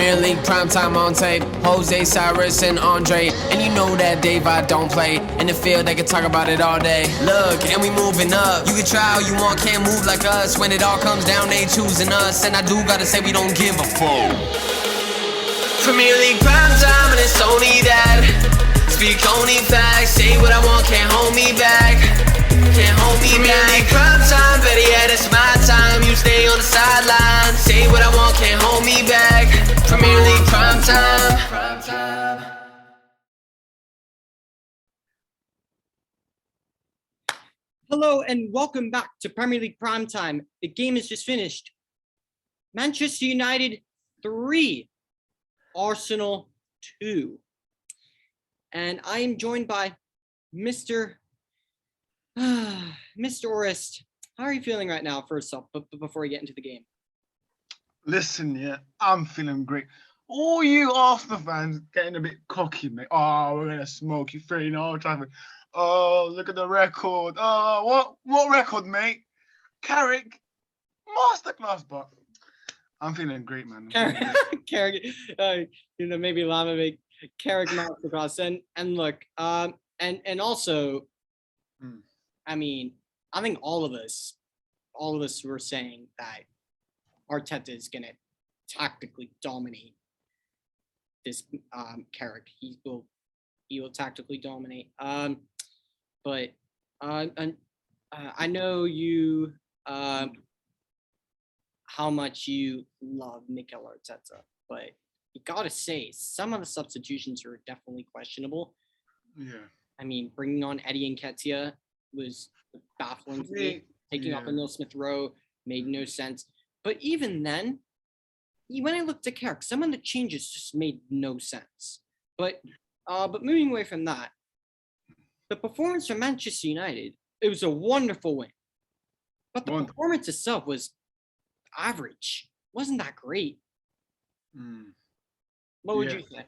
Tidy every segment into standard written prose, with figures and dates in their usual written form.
Premier League primetime on tape. Jose, Cyrus, and Andre. And you know that Daveye don't play. In the field, they can talk about it all day. Look, and we moving up. You can try all you want, can't move like us. When it all comes down, they choosing us. And I do gotta say, we don't give a fuck. Premier League primetime, and it's only that. Speak only facts. Say what I want, can't hold me back. Can't hold me back. Premier League primetime, better yet, it's my time. You stay on the sideline. Say what I want, can't hold me back. Premier League primetime. Hello and welcome back to Premier League Primetime. The game is just finished. Manchester United 3, Arsenal 2. And I am joined by Mr. Orest. How are you feeling right now, first off, before we get into the game? Listen, yeah, I'm feeling great. All you Arsenal fans getting a bit cocky, mate. Oh, we're going to smoke you 3 Old Trafford. Oh, look at the record. Oh, what record, mate? Carrick, masterclass, but I'm feeling great, man. Carrick, maybe Lama make Carrick masterclass. And look, and also, I mean, I think all of us were saying that Arteta is going to tactically dominate this Carrick. He will tactically dominate. But I know you how much you love Mikel Arteta, but you gotta say some of the substitutions are definitely questionable. Yeah. I mean, bringing on Eddie Nketiah was baffling to me. Taking off Emile Smith Rowe made no sense. But even then, when I looked at Carrick, some of the changes just made no sense. But moving away from that, the performance from Manchester United, it was a wonderful win. But the performance itself was average. Wasn't that great? What would you say?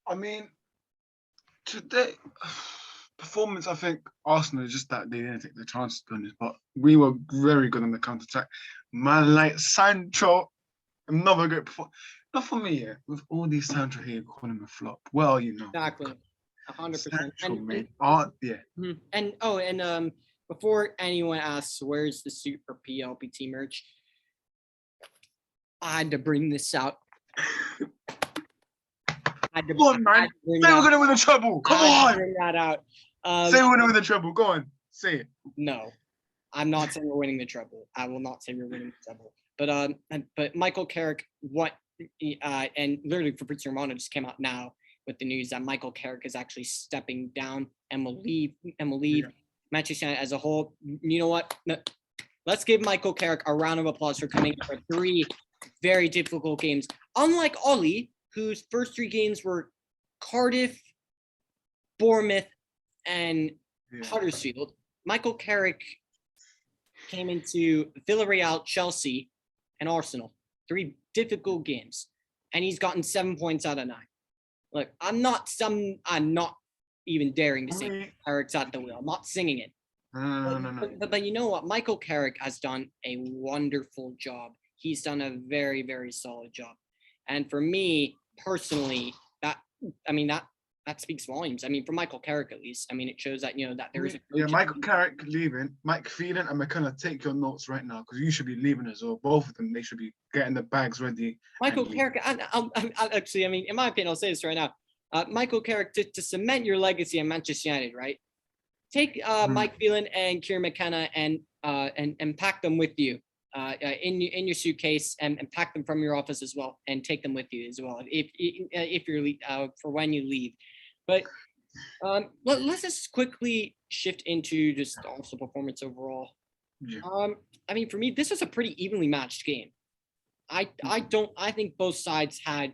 I mean, today, performance, I think Arsenal is just that they didn't take the chance to do this, but we were very good on the counter-attack. Man, like Sancho, another great performance. Not for me, yeah. With all these Sancho here calling him a flop. Well, you know. Exactly. 100%. And before anyone asks where's the Super PLPT merch, I had to bring this out. Come on, man. Say we're gonna win the treble. Come on. Bring that out. Say we're gonna win the treble. Go on. Say it. No, I'm not saying we're winning the treble. I will not say we're winning the treble. But Michael Carrick, and literally Fabrizio Romano just came out now with the news that Michael Carrick is actually stepping down and will leave Manchester United as a whole. You know what? Let's give Michael Carrick a round of applause for coming for 3 very difficult games. Unlike Ollie, whose first 3 games were Cardiff, Bournemouth, and Huddersfield, Michael Carrick came into Villarreal, Chelsea, and Arsenal. 3 difficult games. And he's gotten 7 points out of 9. Look, I'm not even daring to say Carrick's at the wheel. I'm not singing it. No. But you know what? Michael Carrick has done a wonderful job. He's done a very, very solid job. And for me, personally, that speaks volumes. I mean, for Michael Carrick at least, I mean, it shows that, that there is a Michael Carrick leaving, Mike Phelan and McKenna, take your notes right now because you should be leaving as well. Both of them, they should be getting the bags ready. Michael Carrick, I'll actually, in my opinion, I'll say this right now. Michael Carrick, to cement your legacy at Manchester United, right? Take Mike Phelan and Kieran McKenna and pack them with you in your suitcase and pack them from your office as well and take them with you as well if you're for when you leave. But let's just quickly shift into just also performance overall. I mean, for me, this was a pretty evenly matched game. I think both sides had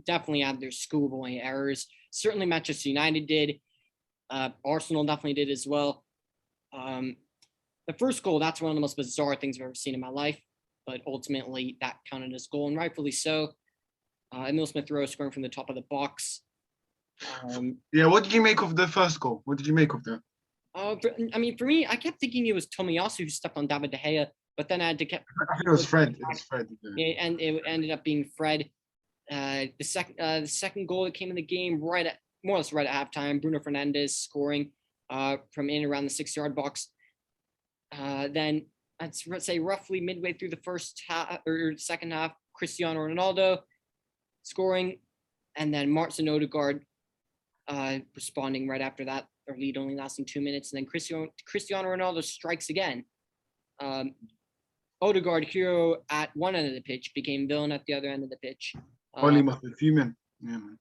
definitely had their schoolboy errors. Certainly Manchester United did. Arsenal definitely did as well. The first goal, that's one of the most bizarre things I've ever seen in my life. But ultimately, that counted as goal, and rightfully so. Emile Smith Rowe scoring from the top of the box. What did you make of the first goal? What did you make of that? For me, I kept thinking it was Tomiyasu who stepped on David De Gea, but then I had to I think it was Fred. It was Fred. Yeah. and it ended up being Fred. The second goal that came in the game more or less right at halftime. Bruno Fernandes scoring from in around the 6-yard box. Then let's say roughly midway through the first half or second half, Cristiano Ronaldo scoring, and then Martin Odegaard responding right after that. Their lead only lasting 2 minutes, and then Cristiano Ronaldo strikes again. Odegaard, hero at one end of the pitch, became villain at the other end of the pitch. Only must be fuming. Yeah, man.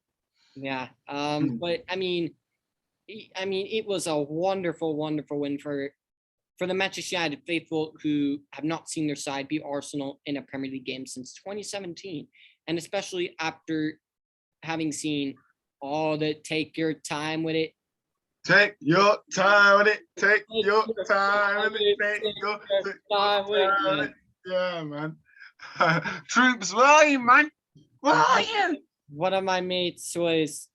Yeah. But I mean, it was a wonderful, wonderful win for the Manchester United faithful, who have not seen their side beat Arsenal in a Premier League game since 2017, and especially after having seen all the take your time with it. Take your time with it. Take your time with it. Take your time with it. Yeah, man. Troops, where are you, man? Where are you? One of my mates was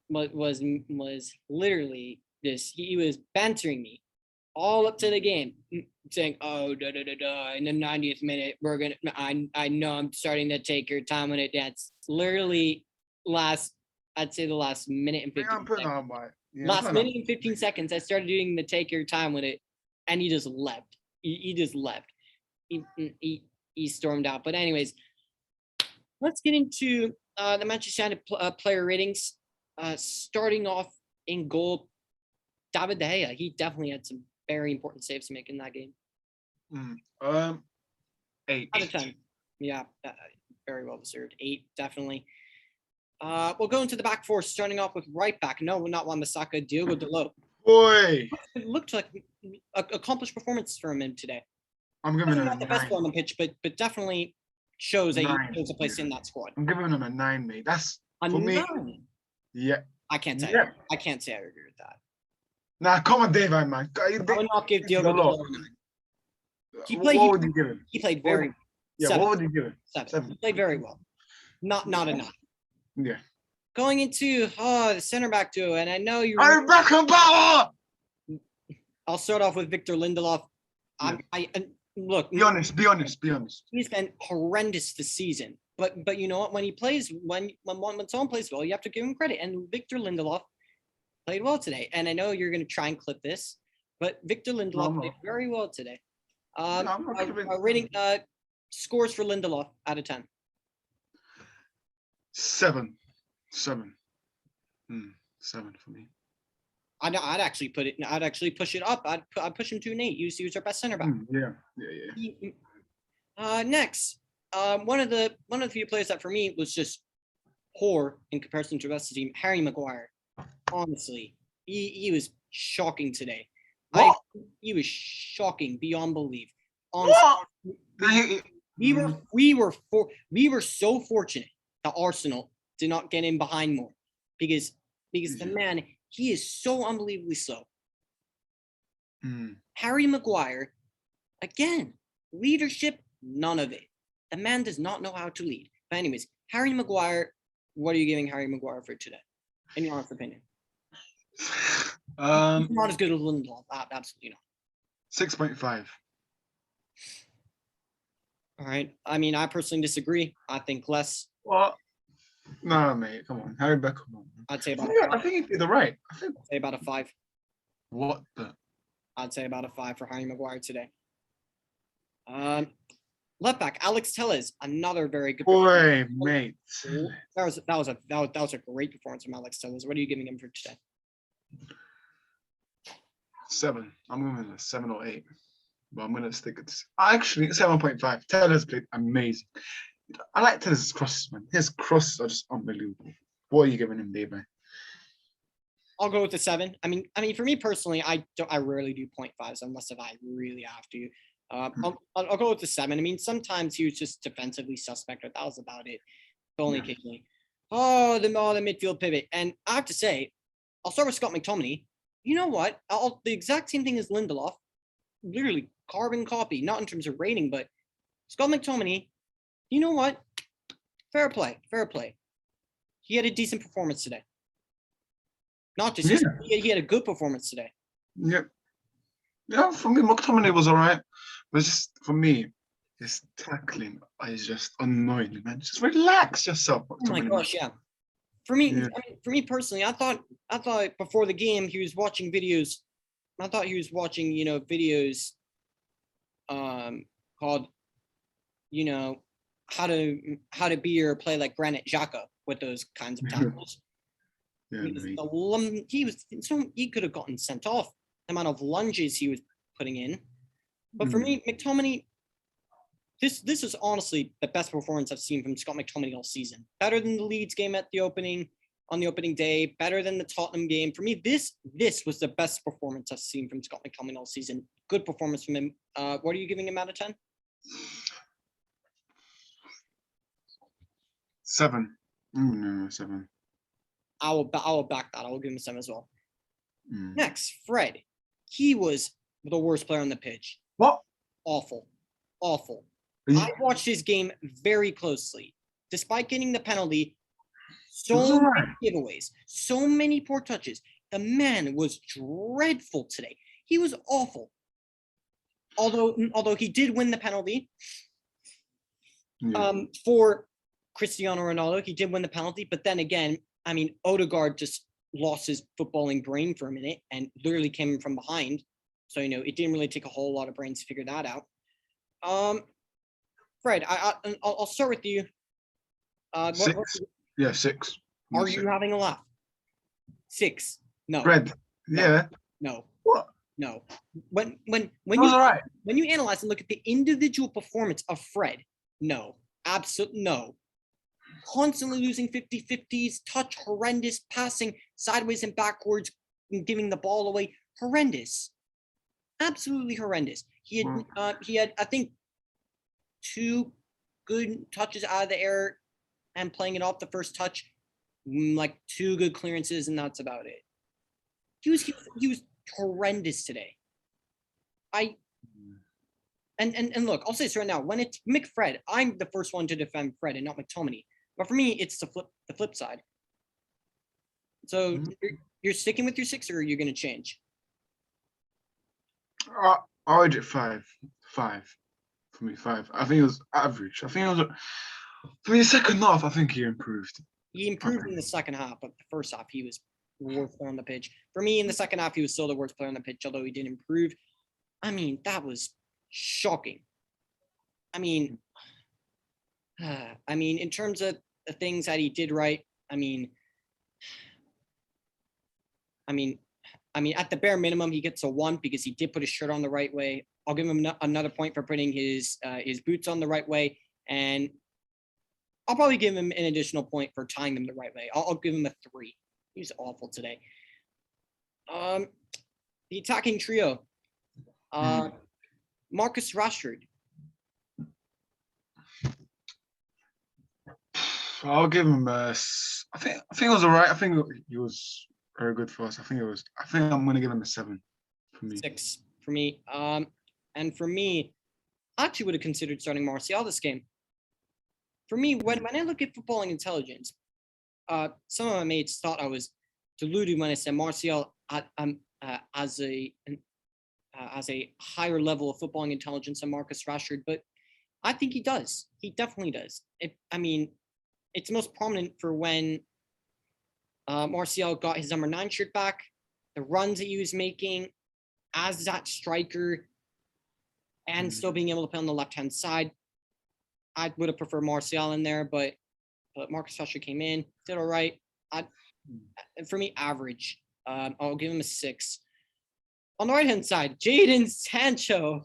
literally this. He was bantering me all up to the game, saying, "Oh, in the 90th minute, we're gonna. I know I'm starting to take your time with it." That's literally I'd say the last minute and 15 seconds. Last minute and 15 seconds, I started doing the take your time with it, and he just left. He just left. He stormed out. But anyways, let's get into the Manchester United player ratings. Starting off in goal, Daveye. He definitely had some very important saves to make in that game. 8 out of 10. Yeah, very well deserved. 8, definitely. We'll go into the back four, starting off with right back. No, not Wan-Bissaka, Diogo Dalot. Boy, it looked like an accomplished performance from him today. I'm giving him not the best on the pitch, but definitely shows that he knows a place in that squad. I'm giving him a 9, mate. That's a for 9. Me. Yeah. I can't say. Yeah. I can't say I agree with that. Nah, come on, Daveye, man. I would not give Diogo Dalot a 9. What would you give him? He played very well. Yeah, 7. what would you give him? 7. He played very well. Not a 9. Yeah. Going into the center back duo, and I know you. I'm back on power. I'll start off with Victor Lindelof. Yeah. Look. Be honest. He's been horrendous this season, but you know what? When he plays, when someone plays well, you have to give him credit. And Victor Lindelof played well today. And I know you're going to try and clip this, but Victor Lindelof played very well today. Rating scores for Lindelof out of 10. 7. 7 for me. I'd actually put it. I'd actually push it up. I'd push him to an 8. He was our best center back. Yeah. Next, one of the few players that for me was just poor in comparison to the rest of the team. Harry Maguire. Honestly, he was shocking today. He was shocking beyond belief. Honestly, we were so fortunate that Arsenal did not get in behind more, because the man, he is so unbelievably slow. Harry Maguire, again, leadership, none of it. The man does not know how to lead. But anyways, Harry Maguire, what are you giving Harry Maguire for today, in your honest opinion? Not as good as Lindelof, absolutely not. 6.5. All right. I mean, I personally disagree. I think less. What? No, mate. Come on, Harry Beckham. I'd say about. I think he did the right. I'd say about a 5. What the? I'd say about a 5 for Harry Maguire today. Left back Alex Telles, another very good. Boy, mate. That was a great performance from Alex Telles. What are you giving him for today? 7. I'm going to 7 or 8, but I'm going to stick it. Actually, 7.5. Telles played amazing. I like Telles' crosses, man. His crosses are just unbelievable. What are you giving him, Davey? I'll go with the 7. I mean, for me personally, I rarely do 0.5s unless if I really have to. I'll go with the 7. I mean, sometimes he was just defensively suspect, but that was about it. Only occasionally. The midfield pivot, and I have to say, I'll start with Scott McTominay. You know what? The exact same thing as Lindelof, literally carbon copy, not in terms of rating, but Scott McTominay. You know what? Fair play. He had a decent performance today. Not just he had a good performance today. Yep. Yeah, for me, McTominay was all right. But just for me, his tackling is just annoying, man. Just relax yourself, Oh my McTominay. gosh, yeah. For me, Yeah. for me personally, I thought before the game he was watching videos. I thought he was watching, videos called, you know, how to be or play like Granit Xhaka with those kinds of tackles. Yeah, Because mate. he could have gotten sent off the amount of lunges he was putting in. But for Mm. me, McTominay, this is honestly the best performance I've seen from Scott McTominay all season. Better than the Leeds game on the opening day, better than the Tottenham game. For me, this was the best performance I've seen from Scott McTominay all season. Good performance from him. What are you giving him out of 10? 7. No, 7. I will back that. I will give him a 7 as well. Mm. Next, Fred. He was the worst player on the pitch. What? Awful. Awful. Are you- I watched his game very closely. Despite getting the penalty, It was so all many right. giveaways, so many poor touches. The man was dreadful today. He was awful. Although he did win the penalty Yeah. for Cristiano Ronaldo, he did win the penalty. But then again, I mean, Odegaard just lost his footballing brain for a minute and literally came from behind. So, it didn't really take a whole lot of brains to figure that out. Fred, I'll start with you. 6. Yeah, 6. Are you having a laugh? 6. No. Fred. No. Yeah. No. What? No. When It was all right. when you analyze and look at the individual performance of Fred, no. Absolutely no. Constantly losing 50-50s, touch horrendous, passing sideways and backwards, and giving the ball away, horrendous. Absolutely horrendous. He had I think 2 good touches out of the air and playing it off the first touch, like 2 good clearances, and that's about it. He was horrendous today. And look, I'll say this right now. When it's McFred, I'm the first one to defend Fred and not McTominay. But for me, it's the flip side. So you're sticking with your 6, or you're gonna change? I would it 5. 5. For me, 5. I think it was average. I think it was for me, the second half, I think he improved. He improved in the second half, but the first half he was the worst player on the pitch. For me, in the second half, he was still the worst player on the pitch, although he did improve. I mean, that was shocking. I mean, in terms of the things that he did right, I mean, at the bare minimum, he gets a 1 because he did put his shirt on the right way. I'll give him another point for putting his boots on the right way, and I'll probably give him an additional point for tying them the right way. I'll give him a 3. He's awful today. The attacking trio. Marcus Rashford. I'll give him I think it was all right. I think he was very good for us. I think I'm gonna give him a 7 for me. 6 for me. And for me, I actually would have considered starting Martial this game. For me, when I look at footballing intelligence, some of my mates thought I was deluded when I said Martial as a higher level of footballing intelligence than Marcus Rashford, but I think he does. He definitely does. It's most prominent for when Martial got his number 9 shirt back, the runs that he was making as that striker, and still being able to play on the left-hand side. I would have preferred Martial in there, but Marcus Rashford came in, did all right. For me, average. I'll give him a 6. On the right-hand side, Jadon Sancho.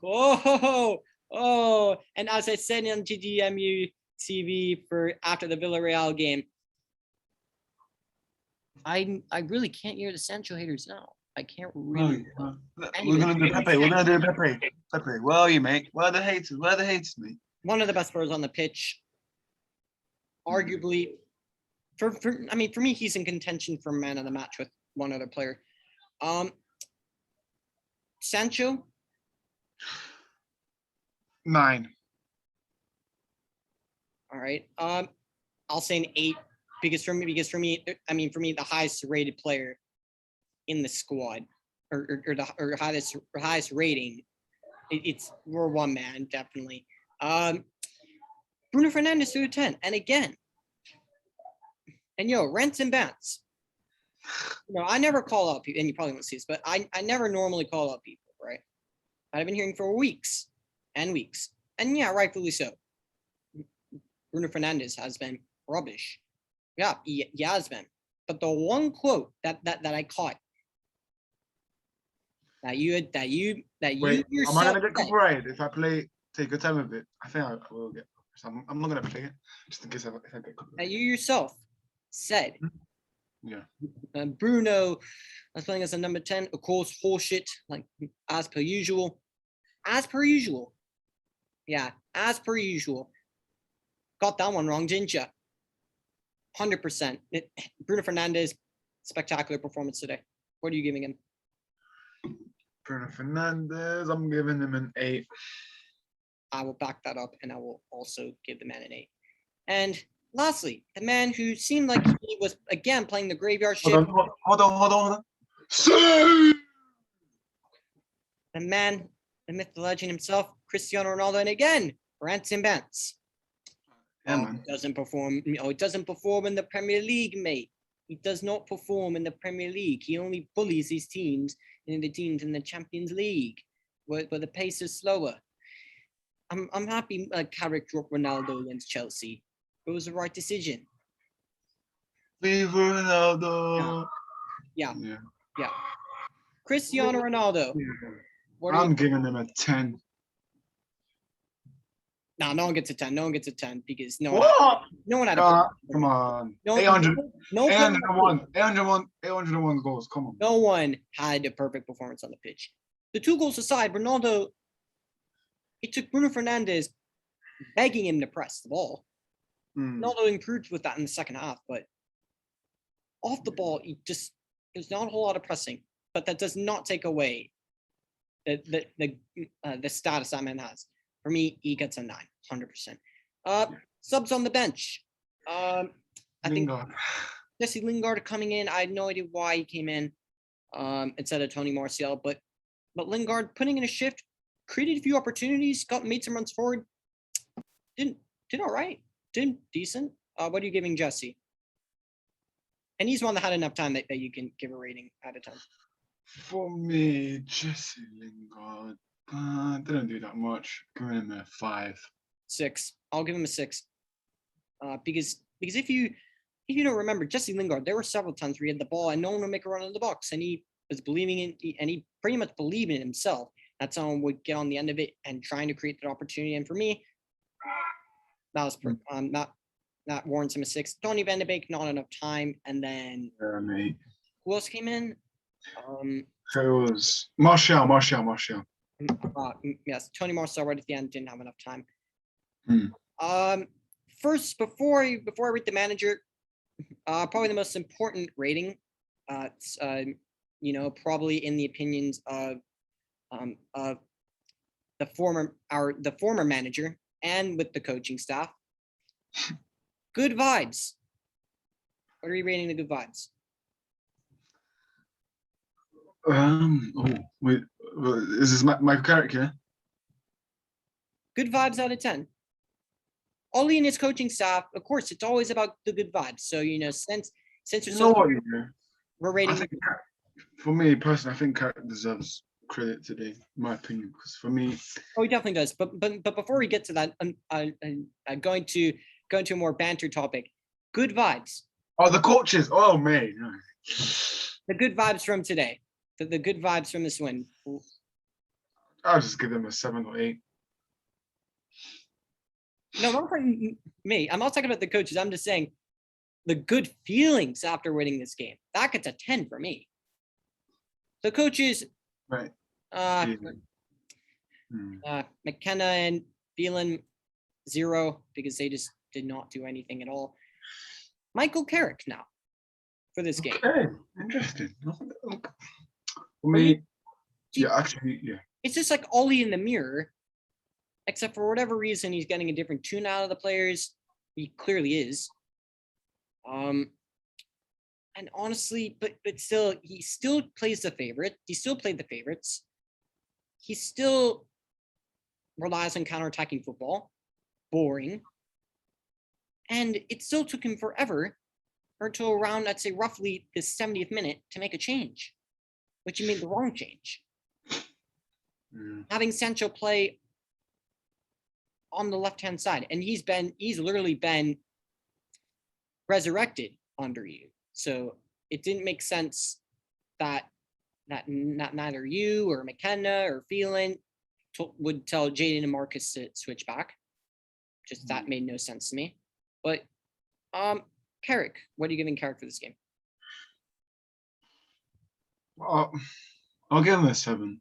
Oh, and as I said on GDMU TV for after the Villarreal game, I really can't hear the Sancho haters now. I can't really. We're gonna do Pepe. We're gonna do Pepe. Pepe, where are you, mate? Where are the haters? Where are the haters, mate? One of the best players on the pitch. Arguably, for me, he's in contention for man of the match with one other player. Sancho. 9. All right. I'll say an 8 because for me, the highest rated player in the squad or highest rating, we're one man, definitely. Bruno Fernandes to a 10. And again, and rents and bans. I never call out people, and you probably won't see this, but I never normally call out people, right? I've been hearing for weeks and weeks. And yeah, rightfully so. Bruno Fernandes has been rubbish. Yeah, he has been. But the one quote that I caught that you Wait, yourself am I gonna get said, copyrighted if I take your time with it? I think I will get. So I'm not gonna play it just in case if I get that copyrighted. you yourself said Yeah. Bruno was playing as a number 10, of course, horseshit, like as per usual. As per usual. Yeah, as per usual. Got that one wrong, didn't you? 100%. Bruno Fernandes, spectacular performance today. What are you giving him? Bruno Fernandes, I'm giving him an 8. I will back that up, and I will also give the man an 8. And lastly, the man who seemed like he was again playing the graveyard shift. Hold on. See! The man, the myth, the legend himself, Cristiano Ronaldo, and again, rants and bants. Yeah, man. He doesn't perform. He doesn't perform in the Premier League, mate. He does not perform in the Premier League. He only bullies his teams in the Champions League, where the pace is slower. I'm happy Carrick dropped Ronaldo against Chelsea. It was the right decision. Viva Ronaldo. Yeah. Cristiano Ronaldo. Yeah. I'm giving him a 10. No one gets a 10. No one gets a 10 because no one had a come on. 801 goals. Come on. No one had a perfect performance on the pitch. The 2 goals aside, Ronaldo, it took Bruno Fernandes begging him to press the ball. Ronaldo improved with that in the second half, but off the ball, there's not a whole lot of pressing, but that does not take away the status that man has. For me, he gets a 9, 100%. Subs on the bench. I think Jesse Lingard coming in. I had no idea why he came in instead of Tony Martial, but Lingard putting in a shift, created a few opportunities, made some runs forward. Did all right. Did decent. What are you giving Jesse? And he's one that had enough time that you can give a rating out of 10. For me, Jesse Lingard didn't do that much. Giving him a 5. 6. I'll give him a 6. Because if you don't remember, Jesse Lingard, there were several times where he had the ball and no one would make a run in the box, and he was believing in, and he pretty much believed in himself that someone would get on the end of it and trying to create that opportunity. And for me, that was that warrants him a 6. Donny van de Beek, not enough time, and then who else came in? It was Martial. Yes, Tony Martial right at the end didn't have enough time. Hmm. First, before I rate the manager, probably the most important rating, probably in the opinions of the former manager and with the coaching staff. Good vibes. What are you rating the good vibes? Wait. Is this my character? Yeah? Good vibes out of 10. Ollie and his coaching staff, of course, it's always about the good vibes. So, since we're rating. For me personally, I think Carrick deserves credit today, in my opinion, because for me. Oh, he definitely does. But before we get to that, I'm going to go into a more banter topic. Good vibes. Oh, the coaches. Oh, man. The good vibes from today. The good vibes from this win. I'll just give them a 7 or 8. No, not for me. I'm not talking about the coaches. I'm just saying the good feelings after winning this game. That gets a 10 for me. The coaches, right? McKenna and Phelan, 0 because they just did not do anything at all. Michael Carrick now for this game. Okay, interesting. For me, yeah. It's just like Ollie in the mirror, except for whatever reason he's getting a different tune out of the players. He clearly is. And honestly, but still, he still plays the favorite. He still played the favorites. He still relies on counterattacking football. Boring. And it still took him forever, or until around, I'd say, roughly the 70th minute to make a change, which he made the wrong change. Having Sancho play on the left-hand side, and he's literally been resurrected under you. So it didn't make sense that neither you or McKenna or Phelan would tell Jaden and Marcus to switch back. Just that made no sense to me. But Carrick, what are you giving Carrick for this game? I'll give him a 7.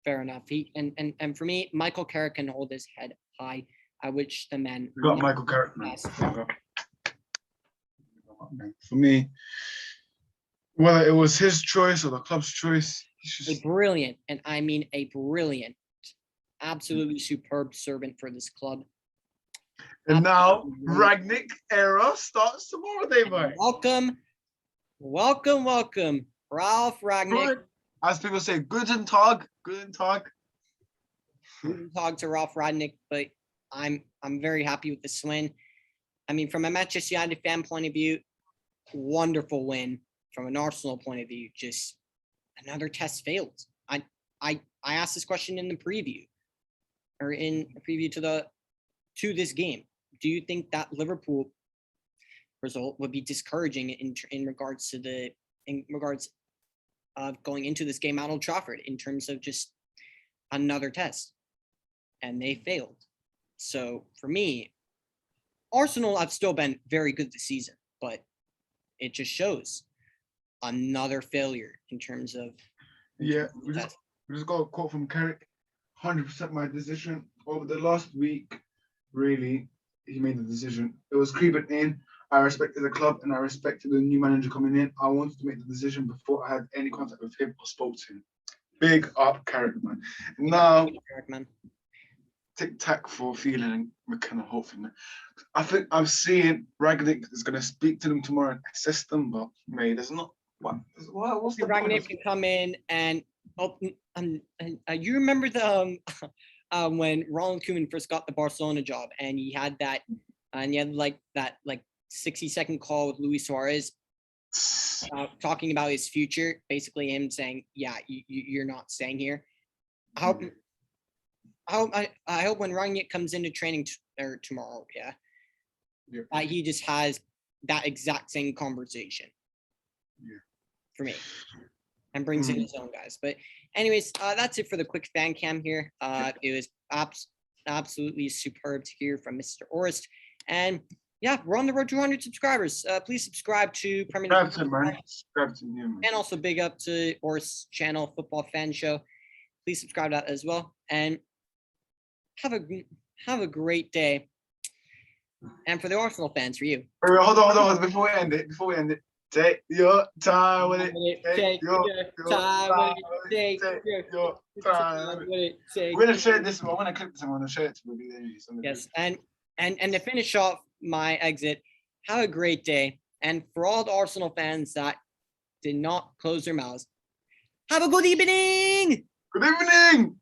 Fair enough. And for me, Michael Carrick can hold his head high. I wish the man. We got Michael Carrick. For me, whether it was his choice or the club's choice, he's just a brilliant, and I mean a brilliant, absolutely superb servant for this club. And now Ragnick era starts tomorrow, Daveye. Welcome, Ralph Ragnick. As people say, guten Tag. Guten Tag to Ralph Ragnick, but I'm very happy with this win. I mean, from a Manchester United fan point of view, wonderful win. From an Arsenal point of view, just another test failed. I asked this question in the preview, or in a preview to this game. Do you think that Liverpool result would be discouraging in regards of going into this game at Old Trafford in terms of just another test? And they failed. So for me, Arsenal have still been very good this season, but it just shows another failure in terms of. We just got a quote from Carrick. 100% my decision over the last week. Really, he made the decision. It was creeping in. I respected the club and I respected the new manager coming in. I wanted to make the decision before I had any contact with him or spoke to him. Big up, Carrick, man. Now, tic-tac for Phelan and McKenna, hopefully. I think I'm seeing Ragnick is going to speak to them tomorrow and assist them, but maybe there's not. What's the Ragnick can come in and you remember the when Ronald Koeman first got the Barcelona job, and he had that 60-second call with Luis Suarez, talking about his future, basically him saying, "Yeah, you're not staying here." I hope when Rangnick comes into training tomorrow, he just has that exact same conversation. For me, and brings in his own guys. But anyways, that's it for the quick fan cam here. It was absolutely superb to hear from Mr. Orest. And yeah, we're on the road to 200 subscribers. Please subscribe to Premier League. And also big up to Orest's channel, Football Fan Show. Please subscribe to that as well. And have a great day. And for the Arsenal fans, for you. Hold on. Before we end it. Take your time with it. Take your time with it. We're gonna share this one. I'm gonna clip this. I'm gonna share it to you. Yes, and to finish off my exit, have a great day. And for all the Arsenal fans that did not close their mouths, have a good evening. Good evening.